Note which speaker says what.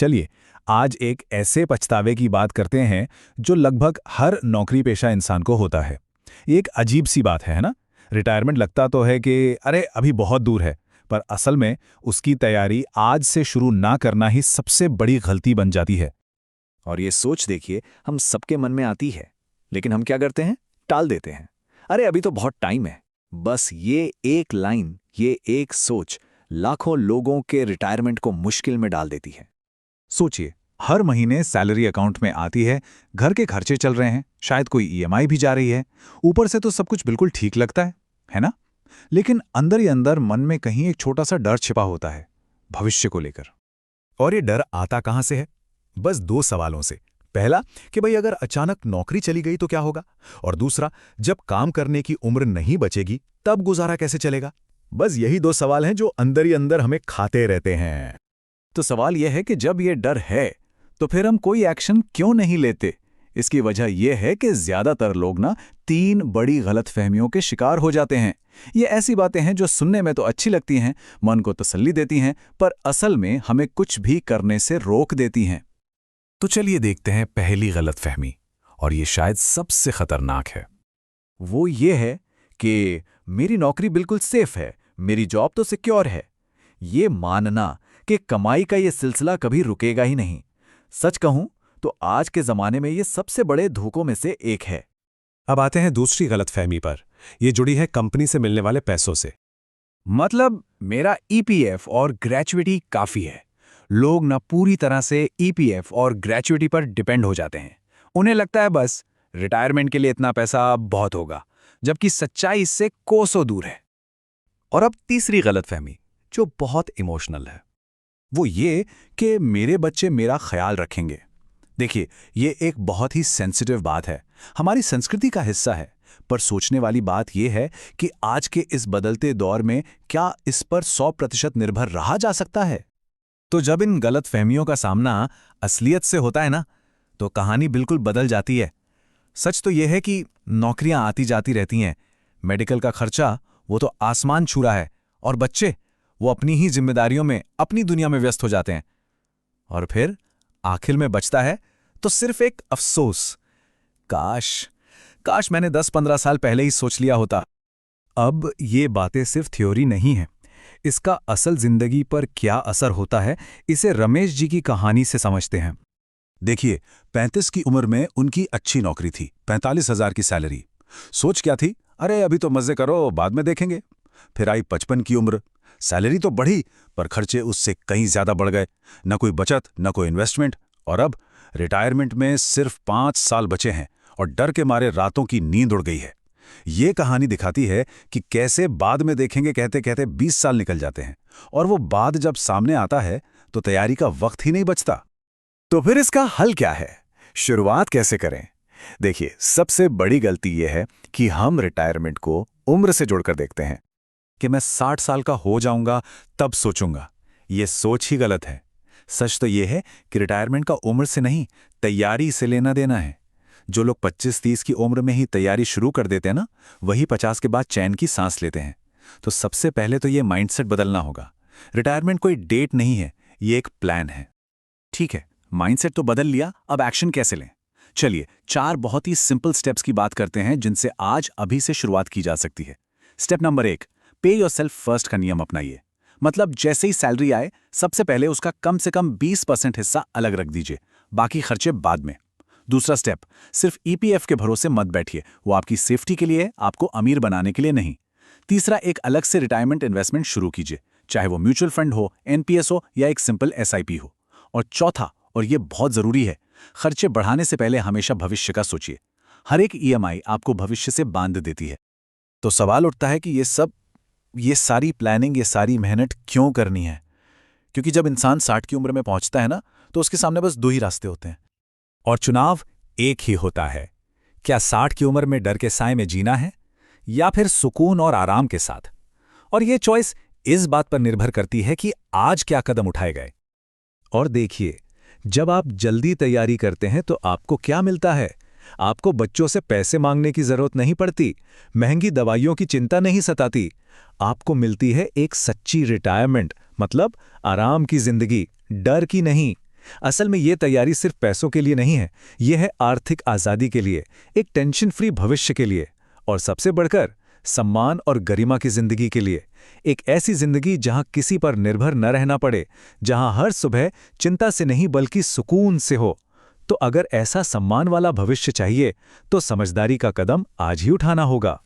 Speaker 1: चलिए, आज एक ऐसे पछतावे की बात करते हैं जो लगभग हर नौकरी पेशा इंसान को होता है। ये एक अजीब सी बात है ना? रिटायरमेंट लगता तो है कि अरे अभी बहुत दूर है, पर असल में उसकी तैयारी आज से शुरू ना करना ही सबसे बड़ी गलती बन जाती है।
Speaker 2: और ये सोच देखिए, हम सबके मन में आती है, लेकिन हम क्या करते हैं? टाल देते हैं। अरे अभी तो बहुत टाइम है। बस ये एक लाइन, ये एक सोच लाखों लोगों के रिटायरमेंट को मुश्किल में डाल देती है।
Speaker 1: सोचिए, हर महीने सैलरी अकाउंट में आती है, घर के खर्चे चल रहे हैं, शायद कोई ईएमआई भी जा रही है। ऊपर से तो सब कुछ बिल्कुल ठीक लगता है ना? लेकिन अंदर ही अंदर मन में कहीं एक छोटा सा डर छिपा होता है, भविष्य को लेकर।
Speaker 3: और ये डर आता कहां से है? बस दो सवालों से। पहला कि भाई अगर अचानक नौकरी चली गई तो क्या होगा, और दूसरा, जब काम करने की उम्र नहीं बचेगी तब गुजारा कैसे चलेगा। बस यही दो सवाल हैं जो अंदर ही अंदर हमें खाते रहते हैं।
Speaker 2: तो सवाल यह है कि जब ये डर है तो फिर हम कोई एक्शन क्यों नहीं लेते? इसकी वजह यह है कि ज्यादातर लोग ना 3 बड़ी गलतफहमियों के शिकार हो जाते हैं। ये ऐसी बातें हैं जो सुनने में तो अच्छी लगती हैं, मन को तसल्ली देती हैं, पर असल में हमें कुछ भी करने से रोक देती हैं।
Speaker 3: तो चलिए देखते हैं पहली गलतफहमी, और ये शायद सबसे खतरनाक है।
Speaker 2: वो ये है कि मेरी नौकरी बिल्कुल सेफ है, मेरी जॉब तो सिक्योर है। ये मानना कि कमाई का ये सिलसिला कभी रुकेगा ही नहीं। सच कहूं तो आज के जमाने में ये सबसे बड़े धोखों में से एक है।
Speaker 3: अब आते हैं दूसरी गलतफहमी पर। ये जुड़ी है कंपनी से मिलने वाले पैसों से।
Speaker 2: मतलब मेरा ईपीएफ और ग्रेच्युइटी काफी है। लोग ना पूरी तरह से ईपीएफ और ग्रेच्युइटी पर डिपेंड हो जाते हैं। उन्हें लगता है बस रिटायरमेंट के लिए इतना पैसा बहुत होगा, जबकि सच्चाई इससे कोसों दूर है।
Speaker 3: और अब तीसरी गलतफहमी, जो बहुत इमोशनल है,
Speaker 1: वो ये कि मेरे बच्चे मेरा ख्याल रखेंगे। देखिए, ये एक बहुत ही सेंसिटिव बात है, हमारी संस्कृति का हिस्सा है, पर सोचने वाली बात यह है कि आज के इस बदलते दौर में क्या इस पर 100% निर्भर रहा जा सकता है?
Speaker 3: तो जब इन गलतफहमियों का सामना असलियत से होता है ना, तो कहानी बिल्कुल बदल जाती है। सच तो यह है कि नौकरियां आती जाती रहती हैं, मेडिकल का खर्चा वो तो आसमान छू रहा है, और बच्चे वो अपनी ही जिम्मेदारियों में अपनी दुनिया में व्यस्त हो जाते हैं। और फिर आखिर में बचता है तो सिर्फ एक अफसोस, काश मैंने 10-15 साल पहले ही सोच लिया होता। अब ये बातें सिर्फ थ्योरी नहीं है, इसका असल जिंदगी पर क्या असर होता है, इसे रमेश जी की कहानी से समझते हैं।
Speaker 1: देखिए, 35 की उम्र में उनकी अच्छी नौकरी थी, 45,000 की सैलरी। सोच क्या थी? अरे अभी तो मजे करो, बाद में देखेंगे। फिर आई 55 की उम्र, सैलरी तो बढ़ी, पर खर्चे उससे कहीं ज्यादा बढ़ गए। न कोई बचत, न कोई इन्वेस्टमेंट। और अब रिटायरमेंट में सिर्फ 5 साल बचे हैं और डर के मारे रातों की नींद उड़ गई है। ये कहानी दिखाती है कि कैसे बाद में देखेंगे कहते कहते 20 साल निकल जाते हैं, और वो बाद जब सामने आता है तो तैयारी का वक्त ही नहीं बचता।
Speaker 3: तो फिर इसका हल क्या है? शुरुआत कैसे करें? देखिए, सबसे बड़ी गलती यह है कि हम रिटायरमेंट को उम्र से जोड़कर देखते हैं कि मैं 60 साल का हो जाऊंगा तब सोचूंगा। यह सोच ही गलत है। सच तो यह है कि रिटायरमेंट का उम्र से नहीं, तैयारी से लेना देना है। जो लोग 25-30 की उम्र में ही तैयारी शुरू कर देते हैं ना, वही 50 के बाद चैन की सांस लेते हैं। तो सबसे पहले तो ये माइंडसेट बदलना होगा। रिटायरमेंट कोई डेट नहीं है, ये एक प्लान है।
Speaker 2: ठीक है, माइंडसेट तो बदल लिया, अब एक्शन कैसे लें? चलिए 4 बहुत ही सिंपल स्टेप्स की बात करते हैं जिनसे आज अभी से शुरुआत की जा सकती है। स्टेप नंबर 1, पे योरसेल्फ फर्स्ट का नियम अपनाइए। मतलब जैसे ही सैलरी आए, सबसे पहले उसका कम से कम 20% हिस्सा अलग रख दीजिए, बाकी खर्चे बाद में। दूसरा स्टेप, सिर्फ ईपीएफ के भरोसे मत बैठिए, वो आपकी सेफ्टी के लिए, आपको अमीर बनाने के लिए नहीं। तीसरा, एक अलग से रिटायरमेंट इन्वेस्टमेंट शुरू कीजिए, चाहे वो म्यूचुअल फंड हो, एनपीएस हो या एक सिंपल एसआईपी हो। और चौथा, और ये बहुत जरूरी है, खर्चे बढ़ाने से पहले हमेशा भविष्य का सोचिए। हर एक ईएमआई आपको भविष्य से बांध देती है।
Speaker 1: तो सवाल उठता है कि ये सारी प्लानिंग, ये सारी मेहनत क्यों करनी है? क्योंकि जब इंसान 60 की उम्र में पहुंचता है ना, तो उसके सामने बस 2 ही रास्ते होते हैं,
Speaker 3: और चुनाव एक ही होता है। क्या 60 की उम्र में डर के साए में जीना है, या फिर सुकून और आराम के साथ? और ये चॉइस इस बात पर निर्भर करती है कि आज क्या कदम उठाए गए। और देखिए, जब आप जल्दी तैयारी करते हैं तो आपको क्या मिलता है? आपको बच्चों से पैसे मांगने की जरूरत नहीं पड़ती, महंगी दवाइयों की चिंता नहीं सताती। आपको मिलती है एक सच्ची रिटायरमेंट, मतलब आराम की जिंदगी, डर की नहीं। असल में ये तैयारी सिर्फ पैसों के लिए नहीं है, ये है आर्थिक आज़ादी के लिए, एक टेंशन फ्री भविष्य के लिए, और सबसे बढ़कर सम्मान और गरिमा की जिंदगी के लिए। एक ऐसी जिंदगी जहां किसी पर निर्भर न रहना पड़े, जहां हर सुबह चिंता से नहीं बल्कि सुकून से हो। तो अगर ऐसा सम्मान वाला भविष्य चाहिए तो समझदारी का कदम आज ही उठाना होगा।